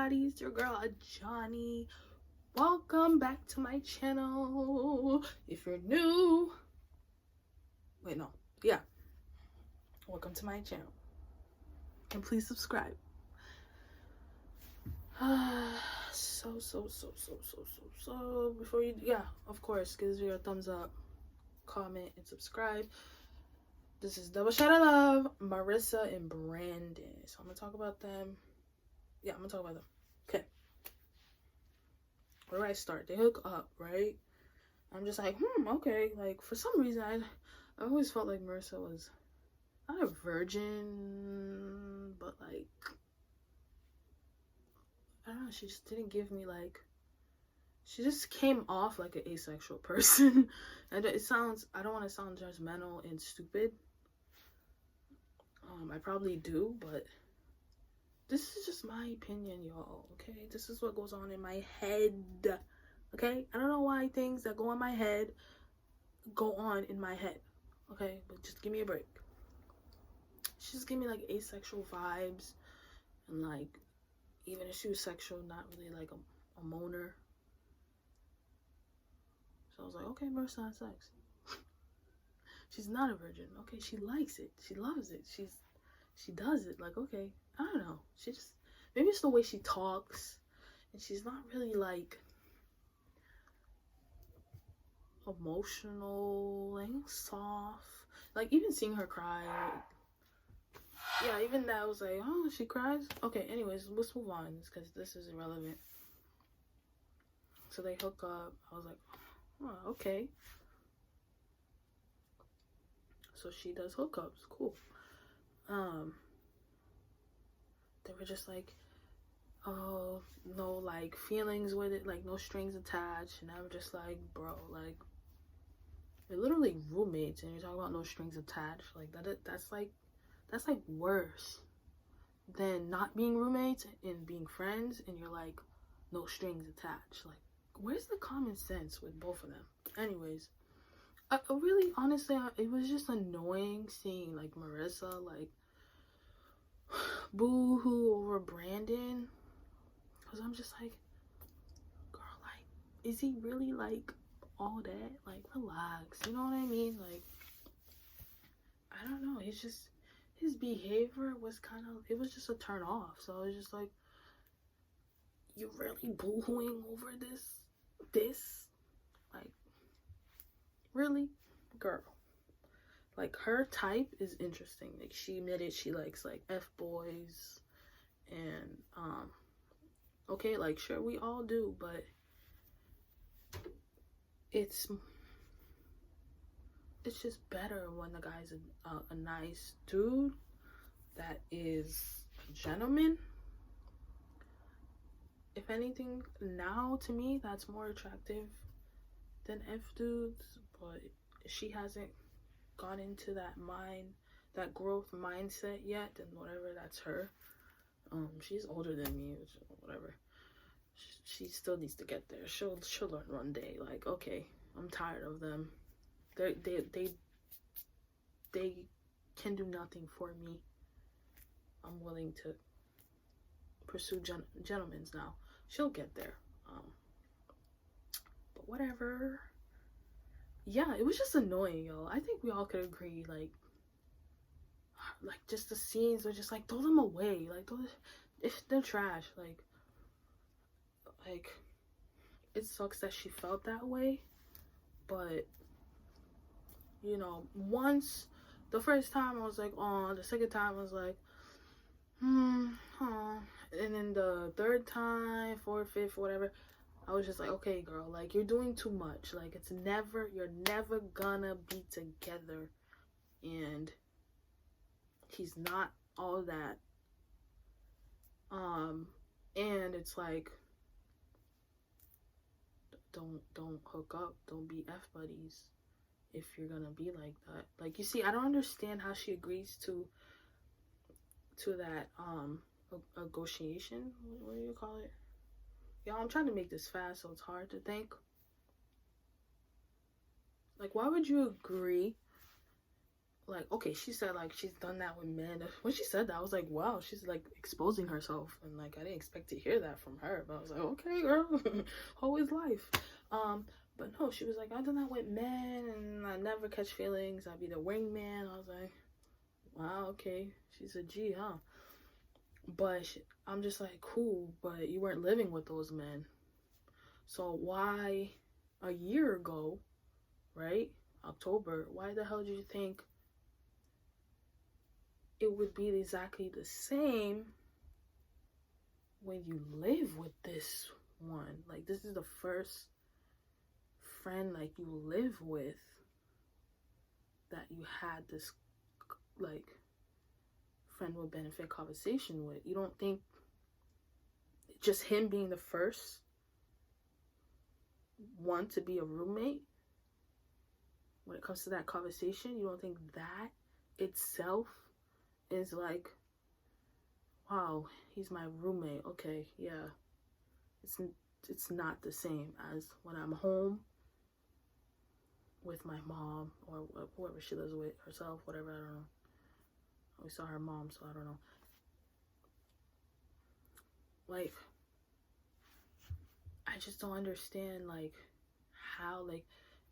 everybody, it's your girl Johnny. Welcome back to my channel. If you're new, welcome to my channel, and please subscribe. So before you, of course, give your thumbs up, comment, and subscribe. This is Double Shot of Love, Marissa and Brandon. So I'm gonna talk about them. Okay. Where do I start? They hook up, right? I'm just like, okay. Like, for some reason, I always felt like Marissa was not a virgin, but like, I don't know, she just didn't give me like, she just came off like an asexual person. And I don't want to sound judgmental and stupid. I probably do, but this is just my opinion, y'all, okay? This is what goes on in my head, okay? I don't know why things that go in my head go on in my head, okay? But just give me a break. She just gave me like asexual vibes, and like, even if she was sexual, not really like a moaner. So I was like, okay, Marissa has sex. She's not a virgin. Okay, she likes it. She loves it. She does it. Like, okay, I don't know. She just, maybe it's the way she talks, and she's not really like emotional, like soft. Like, even seeing her cry, even that, I was like, oh, she cries. Okay, anyways, let's move on, because this is irrelevant. So they hook up. I was like, oh, okay. So she does hookups, cool. They were just like, oh, no, like, feelings with it, like, no strings attached. And I'm just like, bro, like, they're literally roommates, and you're talking about no strings attached. Like, that's like worse than not being roommates and being friends, and you're like, no strings attached. Like, where's the common sense with both of them? Anyways, I really, honestly, it was just annoying seeing like Marissa like boo-hoo over Brandon, because I'm just like, girl, like, is he really like all that? Like, relax, you know what I mean? Like, I don't know, it's just, his behavior was kind of, it was just a turn off. So I was just like, you really boo-hooing over this? Like, really? Girl. Like, her type is interesting. Like, she admitted she likes like F-boys, and okay, like, sure, we all do, but it's just better when the guy's a nice dude that is a gentleman. If anything, now to me, that's more attractive than F-dudes, but she hasn't gone into that growth mindset yet, and whatever, that's her. She's older than me, which, whatever. She still needs to get there. She'll learn one day. Like, okay, I'm tired of them. They can do nothing for me. I'm willing to pursue gentlemen's now. She'll get there. But whatever. Yeah, it was just annoying, yo. I think we all could agree, like just the scenes were just like, throw them away. Like, if they're trash. Like, it sucks that she felt that way, but, you know, once, the first time I was like, oh, the second time I was like, and then the third time, fourth, fifth, whatever, I was just like, okay, girl, like, you're doing too much. Like, you're never gonna be together, and he's not all that. And it's like, don't hook up, don't be F buddies if you're gonna be like that. Like, you see, I don't understand how she agrees to that negotiation. What do you call it? Y'all, I'm trying to make this fast, so it's hard to think. Like, why would you agree like, okay, she said, like, she's done that with men. When she said that, I was like, wow, she's, like, exposing herself. And, like, I didn't expect to hear that from her. But I was like, okay, girl, always life. But no, she was like, I've done that with men, and I never catch feelings. I'd be the wingman. I was like, wow, okay, she's a G, huh? But I'm just like, cool, but you weren't living with those men. So why a year ago, right, October, why the hell did you think it would be exactly the same when you live with this one? Like, this is the first friend, like, you live with that you had this, like, friend with benefit conversation with. You don't think just him being the first one to be a roommate, when it comes to that conversation, you don't think that itself is like, wow, he's my roommate. Okay, yeah. It's not the same as when I'm home with my mom or whoever she lives with, herself, whatever, I don't know. We saw her mom, so I don't know. Like, I just don't understand, like, how, like,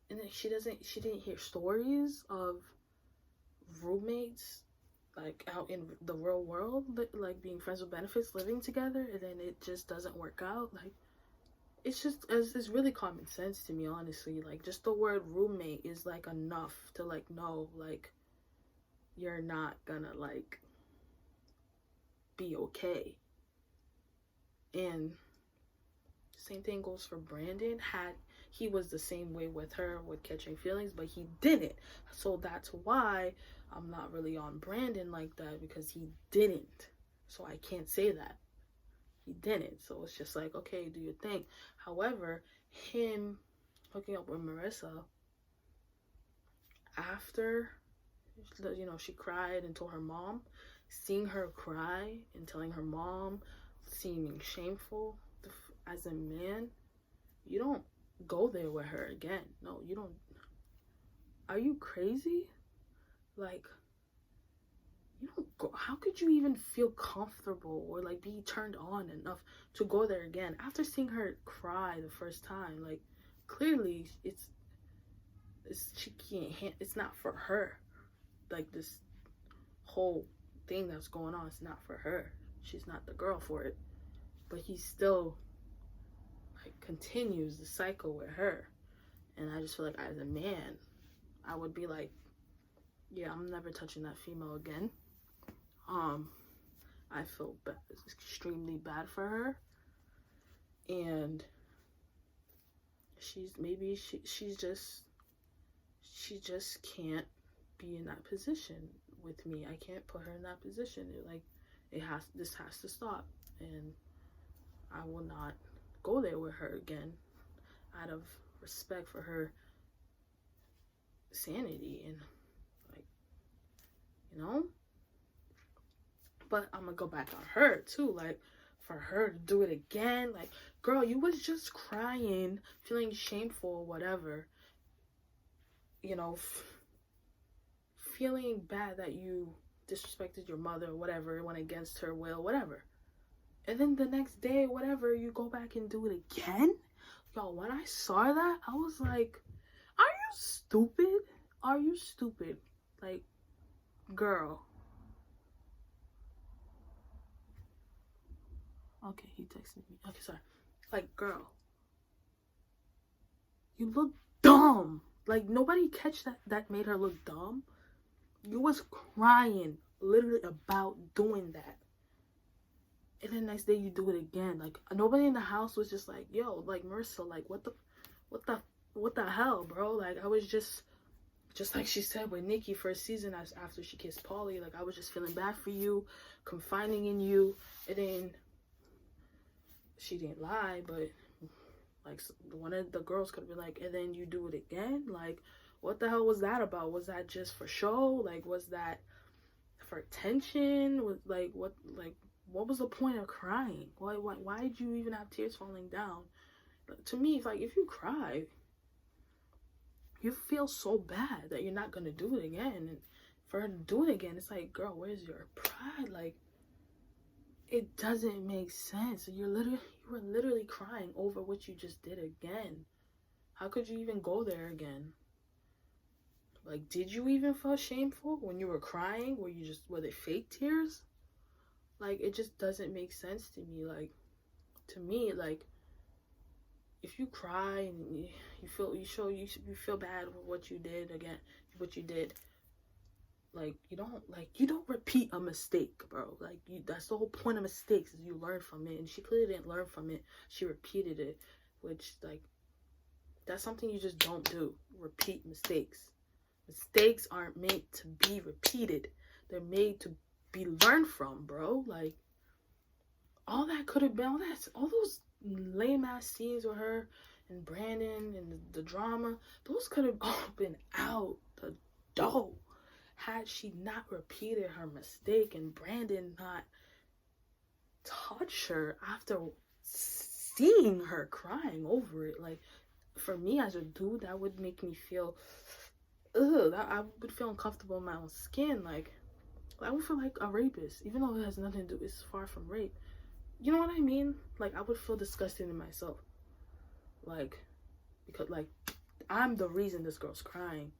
and then she didn't hear stories of roommates, like, out in the real world, like, being friends with benefits, living together, and then it just doesn't work out. Like, it's really common sense to me, honestly. Like, just the word roommate is, like, enough to, like, know, like, you're not gonna, like, be okay. And same thing goes for Brandon. He was the same way with her, with catching feelings, but he didn't. So that's why I'm not really on Brandon like that, because he didn't. So I can't say that. He didn't. So it's just like, okay, do your thing. However, him hooking up with Marissa after, you know, she cried and told her mom, seeing her cry and telling her mom, seeming shameful as a man, you don't go there with her again. No, you don't. Are you crazy? Like, you don't go. How could you even feel comfortable or, like, be turned on enough to go there again after seeing her cry the first time? Like, clearly she can't, it's not for her. Like, this whole thing that's going on is not for her. She's not the girl for it. But he still, like, continues the cycle with her. And I just feel like, as a man, I would be like, yeah, I'm never touching that female again. I feel extremely bad for her. And she just can't be in that position with me. I can't put her in that position. This has to stop. And I will not go there with her again, out of respect for her sanity and, like, you know. But I'm gonna go back on her too, like, for her to do it again. Like, girl, you was just crying, feeling shameful, whatever, you know, feeling bad that you disrespected your mother, whatever, went against her will, whatever. And then the next day, whatever, you go back and do it again? Yo, when I saw that, I was like, are you stupid? Are you stupid? Like, girl. Okay, he texted me. Okay, sorry. Like, girl, you look dumb. Like, nobody catch that made her look dumb. You was crying literally about doing that. And then next day you do it again. Like, nobody in the house was just like, yo, like, Marissa, like, what the hell, bro? Like, I was just like she said with Nikki first season, after she kissed Paulie, like, I was just feeling bad for you, confiding in you. And then she didn't lie, but, like, one of the girls could have been like, and then you do it again? Like, what the hell was that about? Was that just for show? Like, was that for attention? What was the point of crying? Why did you even have tears falling down? But to me, it's like, if you cry, you feel so bad that you're not gonna do it again. for her to do it again. It's like, girl, where's your pride? Like, it doesn't make sense. You were literally crying over what you just did again. How could you even go there again? Like, did you even feel shameful when you were crying? Were they fake tears? Like, it just doesn't make sense to me. Like, to me, like, if you cry and you feel bad with what you did again, like, you don't repeat a mistake, bro. Like, that's the whole point of mistakes, is you learn from it. And she clearly didn't learn from it. She repeated it, which, like, that's something you just don't do. Repeat mistakes. Mistakes aren't made to be repeated. They're made to be learned from, bro. Like, all that could have been, all those lame ass scenes with her and Brandon and the drama, those could have all been out the door had she not repeated her mistake and Brandon not touched her after seeing her crying over it. Like, for me as a dude, that would make me feel, I would feel uncomfortable in my own skin. Like, I would feel like a rapist, even though it has nothing to do, it's far from rape. You know what I mean? Like, I would feel disgusted in myself. Like, because, like, I'm the reason this girl's crying.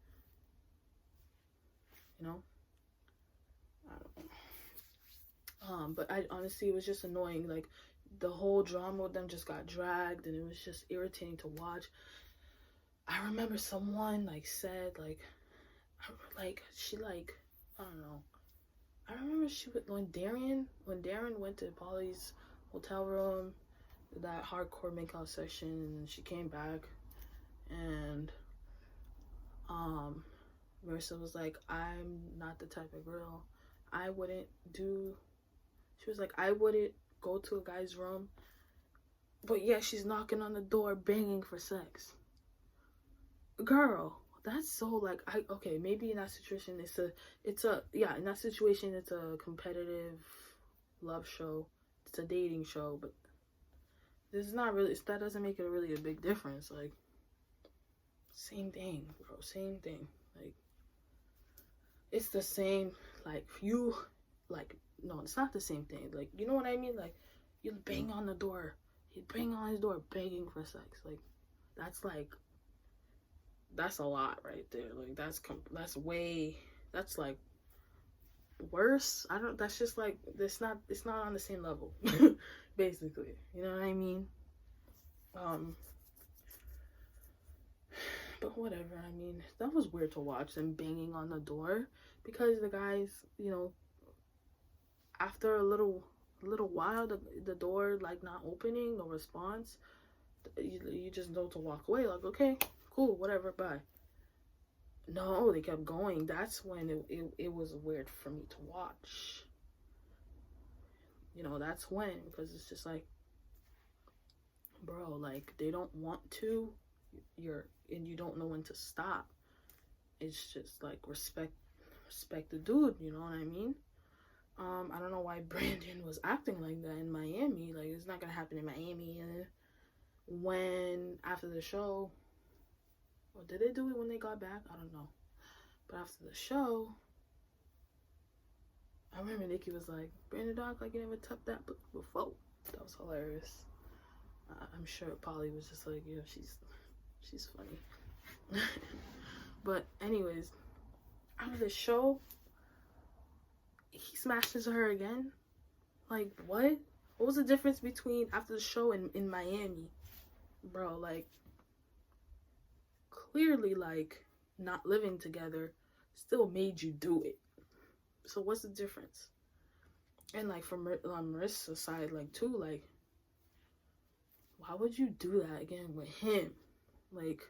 You know? I don't know. But I honestly, it was just annoying. Like, the whole drama with them just got dragged, and it was just irritating to watch. I remember someone, like, said, like, she, like, I don't know. I remember when Darren went to Polly's hotel room, that hardcore makeout session, and she came back, and Marissa was like, I'm not the type of girl. She was like, I wouldn't go to a guy's room, but yeah, she's knocking on the door, begging for sex. Girl, that's so, like, okay, maybe in that situation, in that situation, it's a competitive love show. It's a dating show, but this is not really, that doesn't make it really a big difference. Like, same thing, bro, same thing. Like, it's the same, like, no, it's not the same thing. Like, you know what I mean? Like, you bang on the door, you bang on his door begging for sex. Like, that's a lot right there. Like, that's like worse. That's just like, it's not on the same level, basically. You know what I mean? But whatever. I mean, that was weird to watch them banging on the door, because the guys, you know, after a little while, the door, like, not opening, no response, you just know to walk away. Like, okay, cool, whatever, bye. No, they kept going. That's when it was weird for me to watch. You know, that's when, because it's just like, bro, like, they don't want to, and you don't know when to stop. It's just like, respect the dude, you know what I mean? I don't know why Brandon was acting like that in Miami. Like, it's not gonna happen in Miami. And when, after the show, or did they do it when they got back? I don't know. But after the show, I remember Nikki was like, Brandon dog, like, you never tapped that before. That was hilarious. I'm sure Polly was just like, yeah, she's funny. But anyways, after the show, he smashes her again. Like, what was the difference between after the show and in Miami, bro? Like, clearly, like, not living together still made you do it. So what's the difference? And, like, from Marissa's side, like, too, like, why would you do that again with him? Like,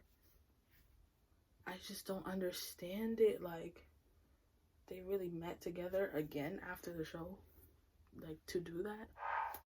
I just don't understand it. Like, they really met together again after the show, like, to do that.